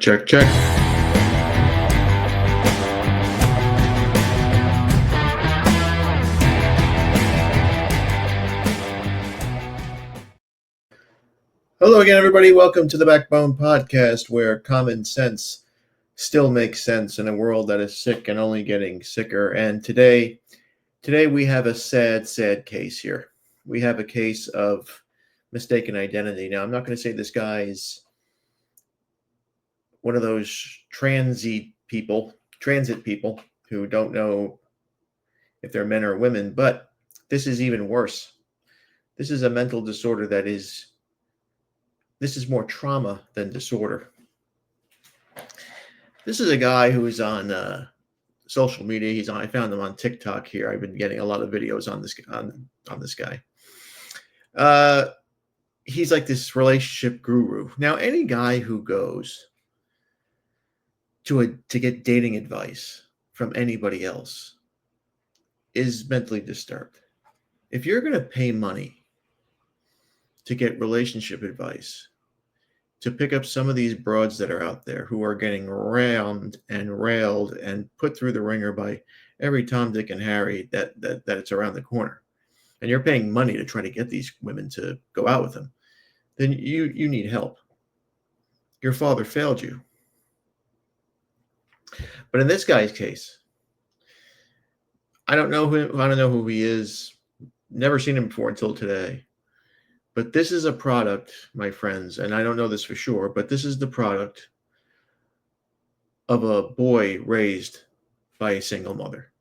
check, check. Hello again, everybody. Welcome to the Backbone Podcast, where common sense still makes sense in a world that is sick and only getting sicker. And today we have a sad case here. We have a case of mistaken identity. Now, I'm not going to say this guy is one of those transit people who don't know if they're men or women, but this is even worse. This is a mental disorder this is more trauma than disorder. This is a guy who is on social media. I found him on TikTok here. I've been getting a lot of videos on this guy. He's like this relationship guru. Now, any guy who goes to get dating advice from anybody else is mentally disturbed. If you're going to pay money to get relationship advice, to pick up some of these broads that are out there who are getting rammed and railed and put through the ringer by every Tom, Dick, and Harry that it's around the corner, and you're paying money to try to get these women to go out with them, then you need help. Your father failed you. But in this guy's case, I don't know who he is. Never seen him before until today. But this is a product, my friends, and I don't know this for sure, but this is the product of a boy raised by a single mother.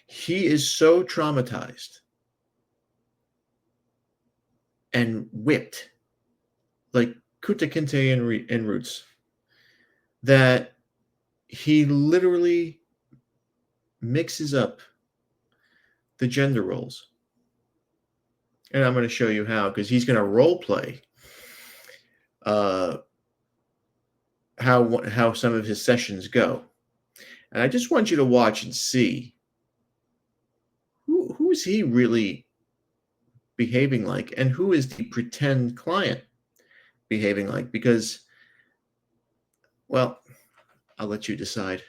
He is so traumatized and whipped like Kunta Kinte and Roots that he literally mixes up the gender roles. And I'm going to show you how, because he's going to role play how some of his sessions go. And I just want you to watch and see who is he really behaving like, and who is the pretend client behaving like, because, well, I'll let you decide.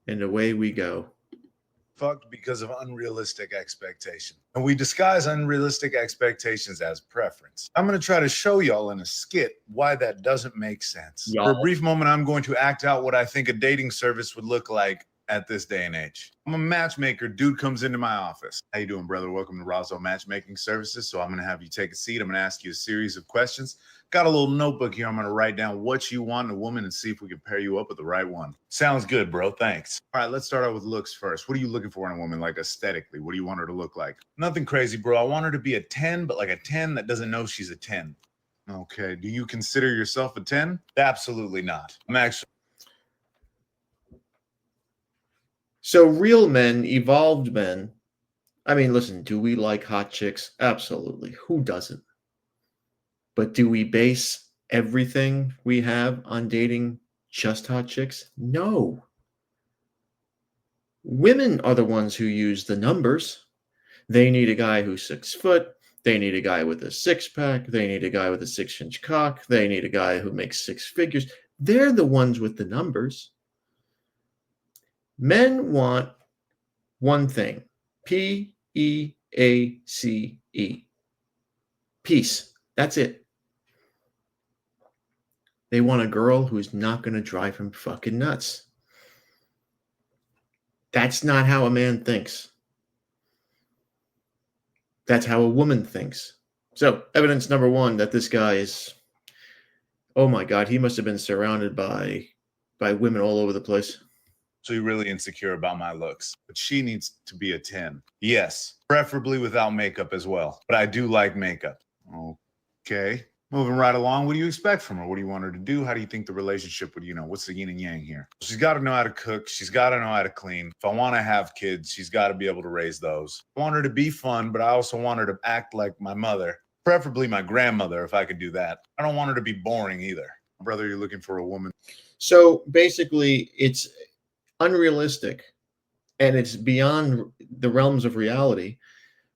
And away we go. Fucked because of unrealistic expectation. And we disguise unrealistic expectations as preference. I'm going to try to show y'all in a skit why that doesn't make sense. For a brief moment, I'm going to act out what I think a dating service would look like at this day and age. I'm a matchmaker. Dude comes into my office. How you doing, brother? Welcome to Roswell Matchmaking Services. So I'm going to have you take a seat. I'm going to ask you a series of questions. Got a little notebook here. I'm going to write down what you want in a woman and see if we can pair you up with the right one. Sounds good, bro. Thanks. All right, let's start out with looks first. What are you looking for in a woman, like aesthetically? What do you want her to look like? Nothing crazy, bro. I want her to be a 10, but like a 10 that doesn't know she's a 10. Okay. Do you consider yourself a 10? Absolutely not. I'm actually... So real men, evolved men, I mean, listen, do we like hot chicks? Absolutely. Who doesn't? But do we base everything we have on dating just hot chicks? No. Women are the ones who use the numbers. They need a guy who's 6 foot. They need a guy with a 6-pack. They need a guy with a 6-inch cock. They need a guy who makes 6 figures. They're the ones with the numbers. Men want one thing. Peace. Peace. That's it. They want a girl who's not going to drive him fucking nuts. That's not how a man thinks. That's how a woman thinks. So, evidence number one that this guy is, oh my God, he must have been surrounded by women all over the place. So you're really insecure about my looks, but she needs to be a 10. Yes, preferably without makeup as well. But I do like makeup. Okay. Moving right along, what do you expect from her? What do you want her to do? How do you think the relationship would, what's the yin and yang here? She's got to know how to cook. She's got to know how to clean. If I want to have kids, she's got to be able to raise those. I want her to be fun, but I also want her to act like my mother, preferably my grandmother, if I could do that. I don't want her to be boring either. Brother, you're looking for a woman. So basically, it's unrealistic and it's beyond the realms of reality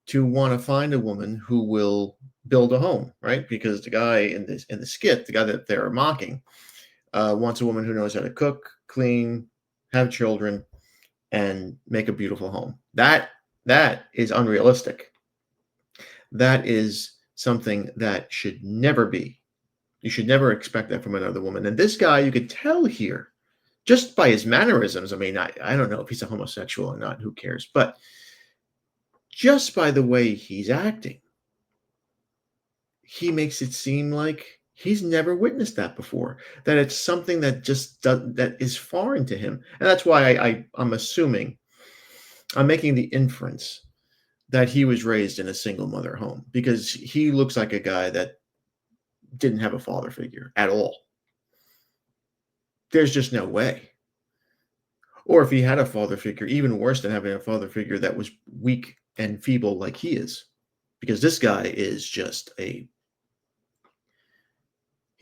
to want to find a woman who will build a home, right? Because the guy in the skit, the guy that they're mocking, wants a woman who knows how to cook, clean, have children, and make a beautiful home. That is unrealistic. That is something that should never be. You should never expect that from another woman. And this guy, you could tell here, just by his mannerisms. I mean, I don't know if he's a homosexual or not. Who cares? But just by the way he's acting, he makes it seem like he's never witnessed that before, that it's something that just that is foreign to him. And that's why I'm assuming, I'm making the inference that he was raised in a single mother home, because he looks like a guy that didn't have a father figure at all. There's just no way. Or if he had a father figure, even worse than having a father figure that was weak and feeble like he is. Because this guy is just he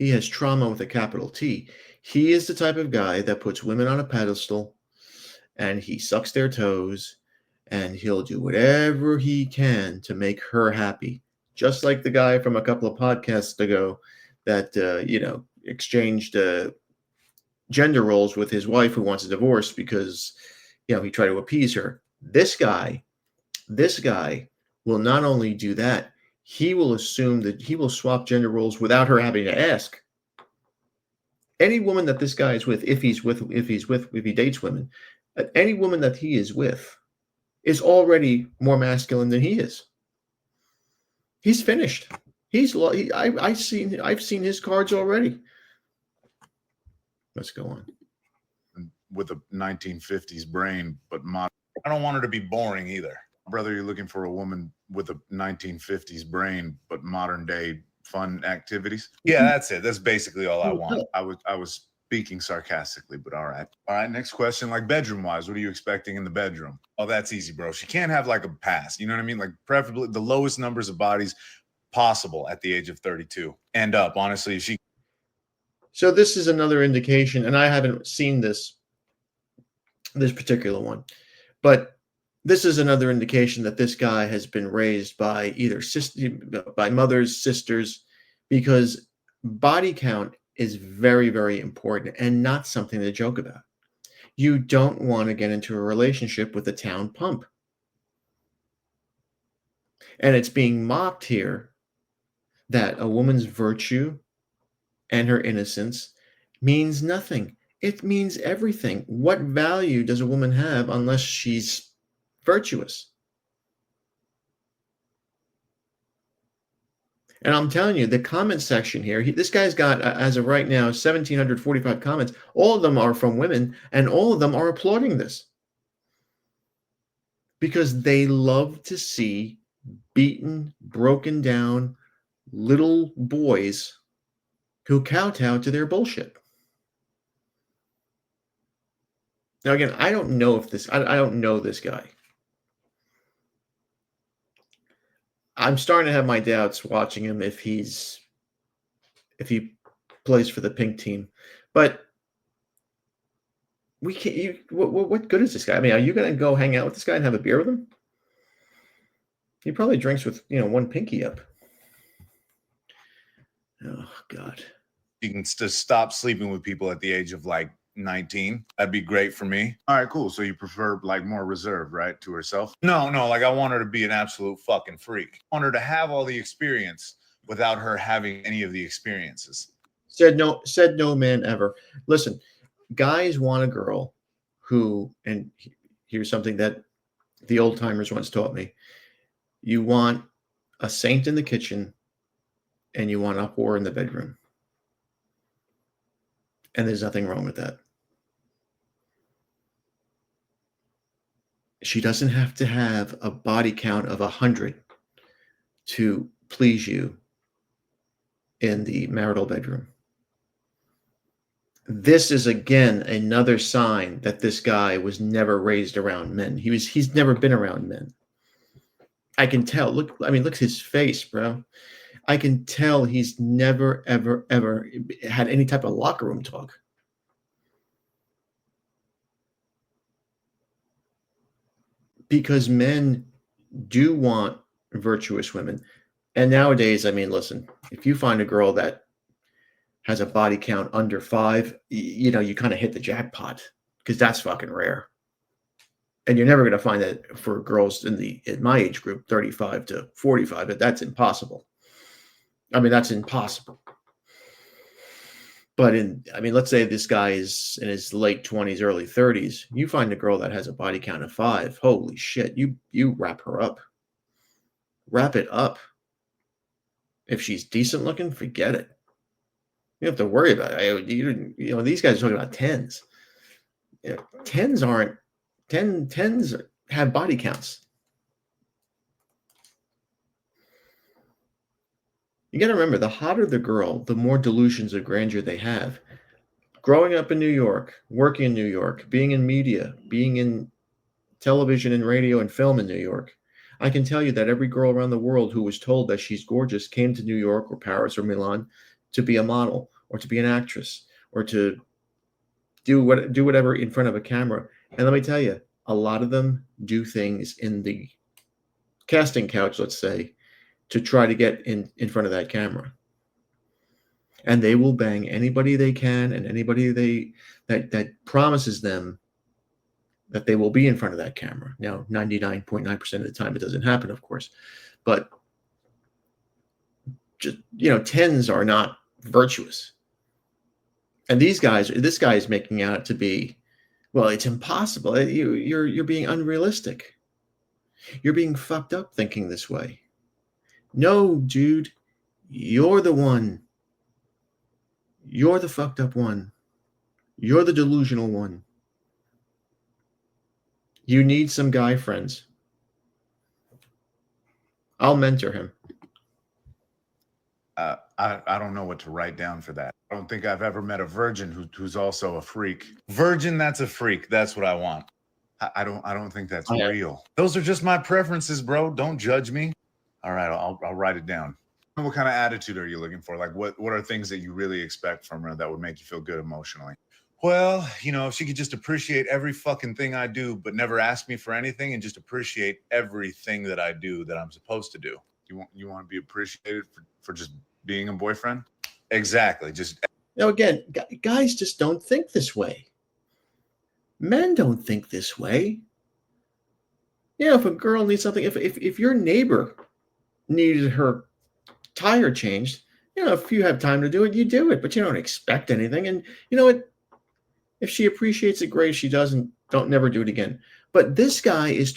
has trauma with a capital T. He is the type of guy that puts women on a pedestal and he sucks their toes and he'll do whatever he can to make her happy. Just like the guy from a couple of podcasts ago that, exchanged gender roles with his wife who wants a divorce because, he tried to appease her. This guy will not only do that, he will assume that he will swap gender roles without her having to ask. Any woman that this guy is with, if he dates women, any woman that he is with is already more masculine than he is. He's finished. I've seen his cards already. Let's go on. With a 1950s brain, but modern. I don't want her to be boring either. Brother, you're looking for a woman with a 1950s brain, but modern day fun activities. Yeah, that's it. That's basically all I want. I was speaking sarcastically, but all right. All right, next question. Like bedroom wise, what are you expecting in the bedroom? Oh, that's easy, bro. She can't have like a pass. You know what I mean? Like preferably the lowest numbers of bodies possible at the age of 32 and up. Honestly, if she. So this is another indication, and I haven't seen this particular one, but this is another indication that this guy has been raised by either by mothers, sisters, because body count is very, very important and not something to joke about. You don't want to get into a relationship with a town pump. And it's being mocked here that a woman's virtue and her innocence means nothing. It means everything. What value does a woman have unless she's virtuous? And I'm telling you, the comment section here, this guy's got, as of right now, 1,745 comments. All of them are from women, and all of them are applauding this because they love to see beaten, broken down little boys who kowtow to their bullshit. Now, again, I don't know if this, I don't know this guy. I'm starting to have my doubts watching him if he plays for the pink team. But we can't. What good is this guy? I mean, are you going to go hang out with this guy and have a beer with him? He probably drinks with one pinky up. Oh God. You can just stop sleeping with people at the age of like 19. That'd be great for me. All right, cool. So you prefer like more reserved, right, to herself? No, like I want her to be an absolute fucking freak. I want her to have all the experience without her having any of the experiences. Said no man ever. Listen, guys want a girl who, and here's something that the old timers once taught me. You want a saint in the kitchen and you want a whore in the bedroom. And there's nothing wrong with that. She doesn't have to have a body count of 100 to please you in the marital bedroom. This is again another sign that this guy was never raised around men. He's never been around men. I can tell. Look at his face, bro. I can tell he's never, ever, ever had any type of locker room talk. Because men do want virtuous women. And nowadays, I mean, listen, if you find a girl that has a body count under 5, you know, you kind of hit the jackpot, because that's fucking rare. And you're never going to find that for girls in my age group, 35 to 45. But that's impossible. I mean, that's impossible. But let's say this guy is in his late 20s, early 30s. You find a girl that has a body count of 5. Holy shit! You wrap her up. Wrap it up. If she's decent looking, forget it. You don't have to worry about it. You know, these guys are talking about 10s. You know, 10s aren't 10s have body counts. You got to remember, the hotter the girl, the more delusions of grandeur they have. Growing up in New York, working in New York, being in media, being in television and radio and film in New York, I can tell you that every girl around the world who was told that she's gorgeous came to New York or Paris or Milan to be a model or to be an actress or to do whatever in front of a camera. And let me tell you, a lot of them do things in the casting couch, let's say, to try to get in front of that camera. And they will bang anybody they can and anybody that promises them that they will be in front of that camera. Now, 99.9% of the time it doesn't happen, of course. But just, you know, 10s are not virtuous. And this guy is making out to be, well, it's impossible. You're being unrealistic. You're being fucked up thinking this way. No, dude, you're the one. You're the fucked up one. You're the delusional one. You need some guy friends. I'll mentor him. I don't know what to write down for that. I don't think I've ever met a virgin who's also a freak. Virgin, that's a freak. That's what I want. I don't think that's real. Those are just my preferences, bro. Don't judge me. All right, I'll write it down. What kind of attitude are you looking for? Like, what are things that you really expect from her that would make you feel good emotionally? Well, you know, if she could just appreciate every fucking thing I do, but never ask me for anything, and just appreciate everything that I do that I'm supposed to do. You want to be appreciated for just being a boyfriend? Exactly. Just now, again, guys just don't think this way. Men don't think this way. Yeah, if a girl needs something, if your neighbor needed her tire changed, you know, if you have time to do it, you do it, but you don't expect anything. And you know what? If she appreciates it, great. If she doesn't, don't never do it again. But this guy he's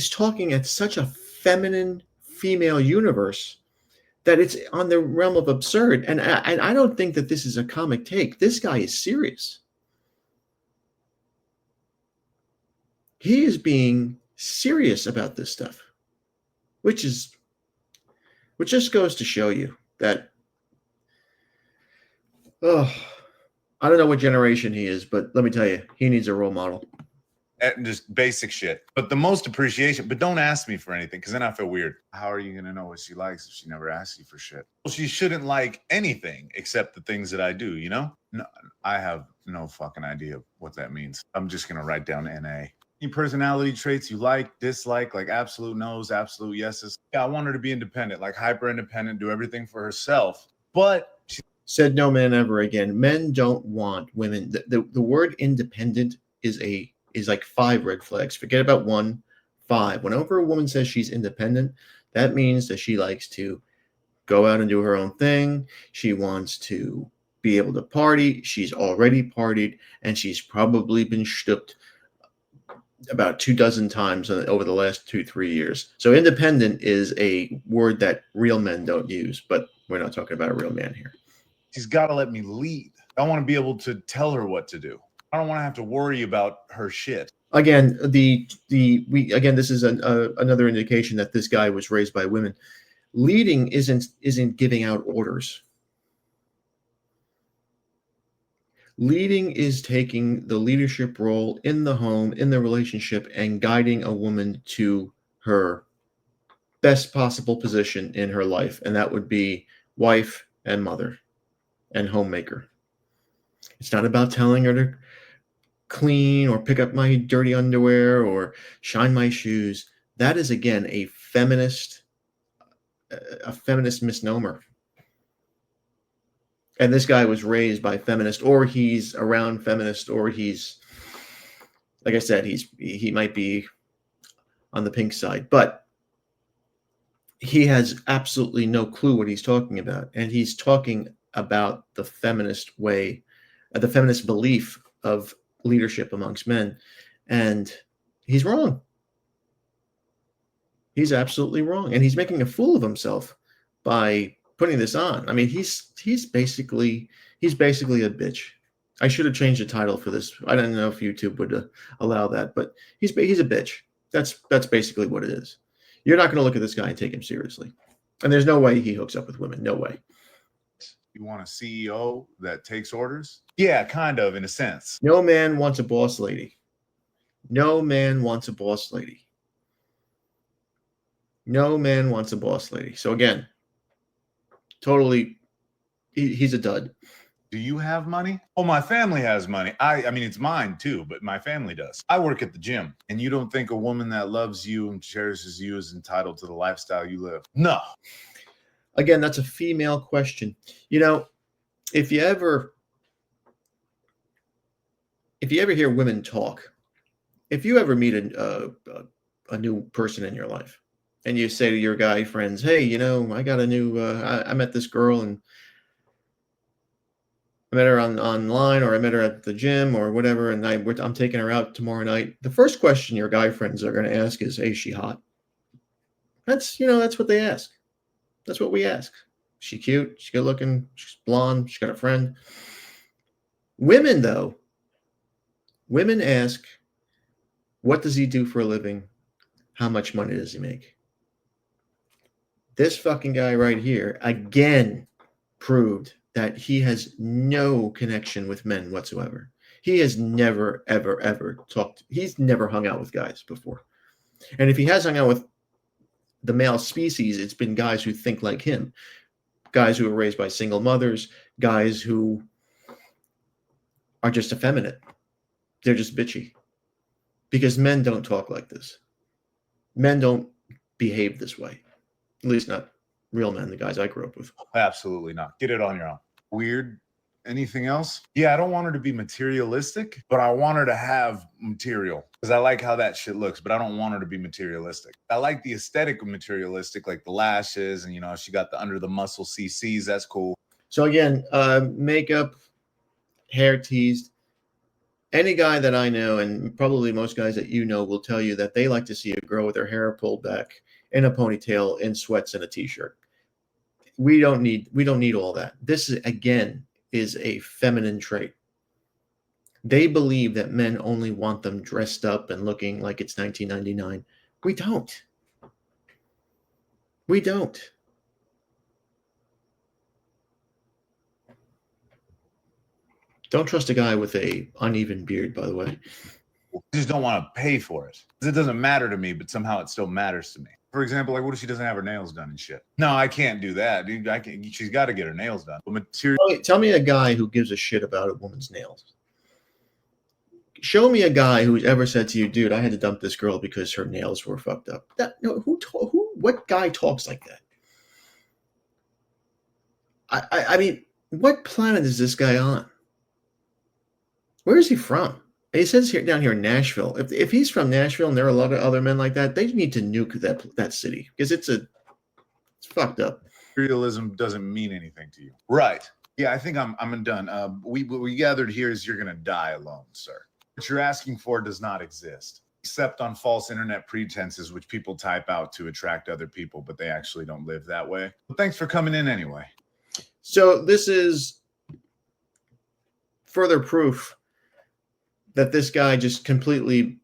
talking at such a feminine female universe that it's on the realm of absurd. And I don't think that this is a comic take. This guy is serious. He is being serious about this stuff, which just goes to show you that, I don't know what generation he is, but let me tell you, he needs a role model. Just basic shit. But the most appreciation, but don't ask me for anything, because then I feel weird. How are you going to know what she likes if she never asks you for shit? Well, she shouldn't like anything except the things that I do, you know? No, I have no fucking idea what that means. I'm just going to write down NA. Any personality traits you like, dislike, like absolute no's, absolute yeses? Yeah, I want her to be independent, like hyper independent, do everything for herself. But she said no man ever again. Men don't want women. The word independent is like 5 red flags. Forget about 1, 5. Whenever a woman says she's independent, that means that she likes to go out and do her own thing. She wants to be able to party. She's already partied, and she's probably been stooped about 24 times over the last 2-3 years. So independent is a word that real men don't use, but we're not talking about a real man here. She's got to let me lead. I want to be able to tell her what to do. I don't want to have to worry about her shit. Again, this is another indication that this guy was raised by women. Leading isn't giving out orders. Leading is taking the leadership role in the home, in the relationship, and guiding a woman to her best possible position in her life, and that would be wife and mother and homemaker. It's not about telling her to clean or pick up my dirty underwear or shine my shoes. That is, again, a feminist a feminist misnomer. And this guy was raised by feminists, or he's around feminists, or he's, like I said, he might be on the pink side, but he has absolutely no clue what he's talking about. And he's talking about the feminist way, the feminist belief of leadership amongst men. And he's wrong. He's absolutely wrong. And he's making a fool of himself by putting this on. I mean, he's basically a bitch. I should have changed the title for this. I don't know if YouTube would allow that, but he's a bitch. That's basically what it is. You're not going to look at this guy and take him seriously. And there's no way he hooks up with women. No way. You want a CEO that takes orders? Yeah, kind of, in a sense. No man wants a boss lady. No man wants a boss lady. No man wants a boss lady. So again, totally, he's a dud. Do you have money? Oh, my family has money. I mean, it's mine too, but my family does. I work at the gym, and you don't think a woman that loves you and cherishes you is entitled to the lifestyle you live? No. Again, that's a female question. You know, if you ever hear women talk, if you ever meet a new person in your life, and you say to your guy friends, "Hey, you know, I got a new, I met this girl, and I met her online, or I met her at the gym, or whatever, and I'm taking her out tomorrow night." The first question your guy friends are going to ask is, "Hey, is she hot?" That's what they ask. That's what we ask. Is she cute? She's good looking? She's blonde? She's got a friend? Women, though, women ask, what does he do for a living? How much money does he make? This fucking guy right here, again, proved that he has no connection with men whatsoever. He has never, ever, ever talked. He's never hung out with guys before. And if he has hung out with the male species, it's been guys who think like him, guys who are raised by single mothers, guys who are just effeminate. They're just bitchy. Because men don't talk like this. Men don't behave this way. At least not real men, the guys I grew up with. Absolutely not. Get it on your own. Weird. Anything else? Yeah, I don't want her to be materialistic, but I want her to have material, because I like how that shit looks, but I don't want her to be materialistic. I like the aesthetic of materialistic, like the lashes, and, you know, she got the under the muscle CCs. That's cool. So again, makeup, hair teased. Any guy that I know, and probably most guys that you know, will tell you that they like to see a girl with her hair pulled back, in a ponytail, in sweats, and a t-shirt. We don't need all that. This is, again, is a feminine trait. They believe that men only want them dressed up and looking like it's 1999. We don't. We don't. Don't trust a guy with a uneven beard, by the way. I just don't want to pay for it. It doesn't matter to me, but somehow it still matters to me. For example, like, what if she doesn't have her nails done and shit? No, I can't do that, dude. She's got to get her nails done. But Tell me a guy who gives a shit about a woman's nails. Show me a guy who's ever said to you, "Dude, I had to dump this girl because her nails were fucked up." What guy talks like that? I mean, what planet is this guy on? Where is he from? He says down here in Nashville. If he's from Nashville and there are a lot of other men like that, they need to nuke that city, because it's fucked up. Materialism doesn't mean anything to you, right? Yeah, I think I'm done. We gathered here is you're gonna die alone, sir. What you're asking for does not exist, except on false internet pretenses, which people type out to attract other people, but they actually don't live that way. But thanks for coming in anyway. So this is further proof that this guy just completely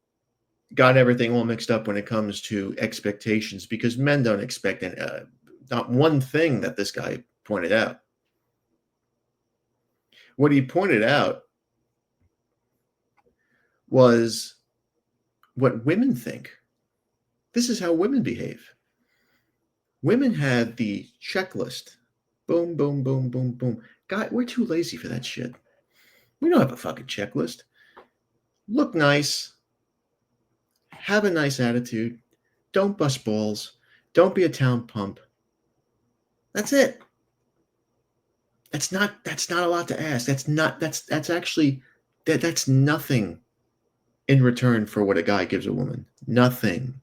got everything all mixed up when it comes to expectations, because men don't expect not one thing that this guy pointed out. What he pointed out was what women think. This is how women behave. Women have the checklist. Boom, boom, boom, boom, boom. Guy, we're too lazy for that shit. We don't have a fucking checklist. Look nice. Have a nice attitude. Don't bust balls. Don't be a town pump. That's it. That's not a lot to ask. That's actually that's nothing in return for what a guy gives a woman. Nothing.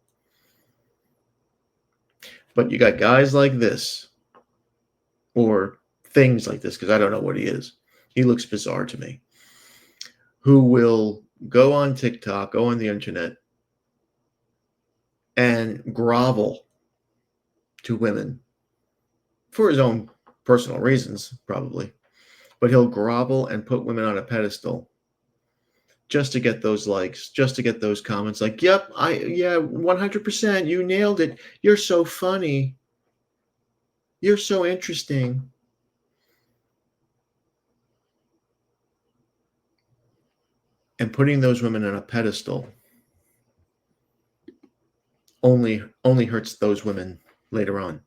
But you got guys like this, or things like this, because I don't know what he is. He looks bizarre to me. Who will go on TikTok, go on the internet, and grovel to women for his own personal reasons, probably. But he'll grovel and put women on a pedestal just to get those likes, just to get those comments like, yep, yeah, 100%, you nailed it. You're so funny. You're so interesting. And putting those women on a pedestal only hurts those women later on.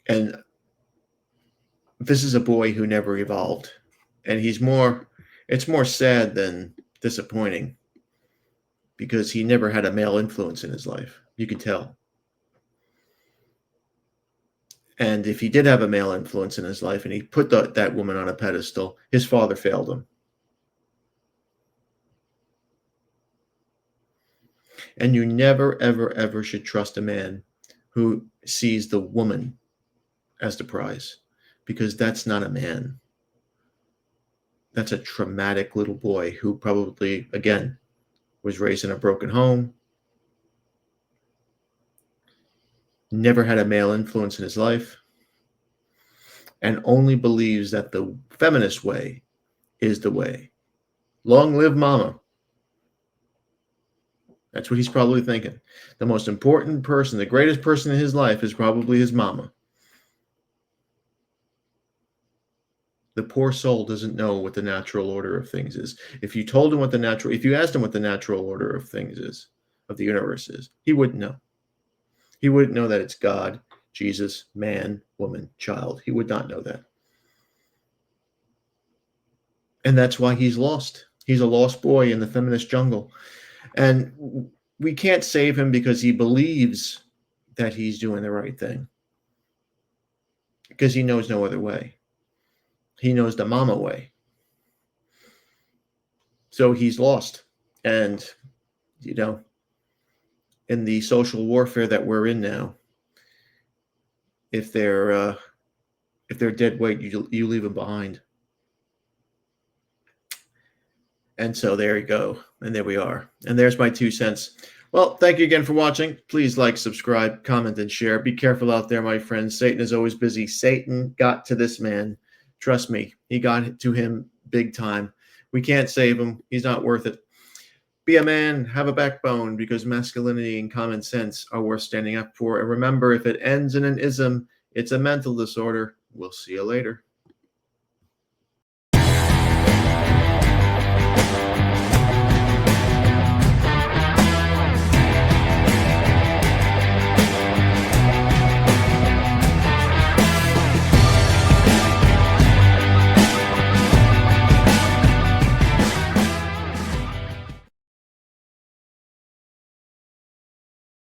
And this is a boy who never evolved. And it's more sad than disappointing, because he never had a male influence in his life. You can tell. And if he did have a male influence in his life and he put that woman on a pedestal, his father failed him. And you never, ever, ever should trust a man who sees the woman as the prize, because that's not a man. That's a traumatic little boy who probably, again, was raised in a broken home, never had a male influence in his life, and only believes that the feminist way is the way. Long live mama. That's what he's probably thinking. The most important person, the greatest person in his life, is probably his mama. The poor soul doesn't know what the natural order of things is. If you asked him what the natural order of things is, of the universe is, he wouldn't know. He wouldn't know that it's God, Jesus, man, woman, child. He would not know that. And that's why he's lost. He's a lost boy in the feminist jungle. And we can't save him because he believes that he's doing the right thing, because he knows no other way. He knows the mama way. So he's lost. And, in the social warfare that we're in now, if they're dead weight, you leave them behind. And so there you go. And there we are. And there's my 2 cents. Well, thank you again for watching. Please like, subscribe, comment, and share. Be careful out there, my friends. Satan is always busy. Satan got to this man. Trust me, he got to him big time. We can't save him. He's not worth it. Be a man, have a backbone, because masculinity and common sense are worth standing up for. And remember, if it ends in an ism, it's a mental disorder. We'll see you later.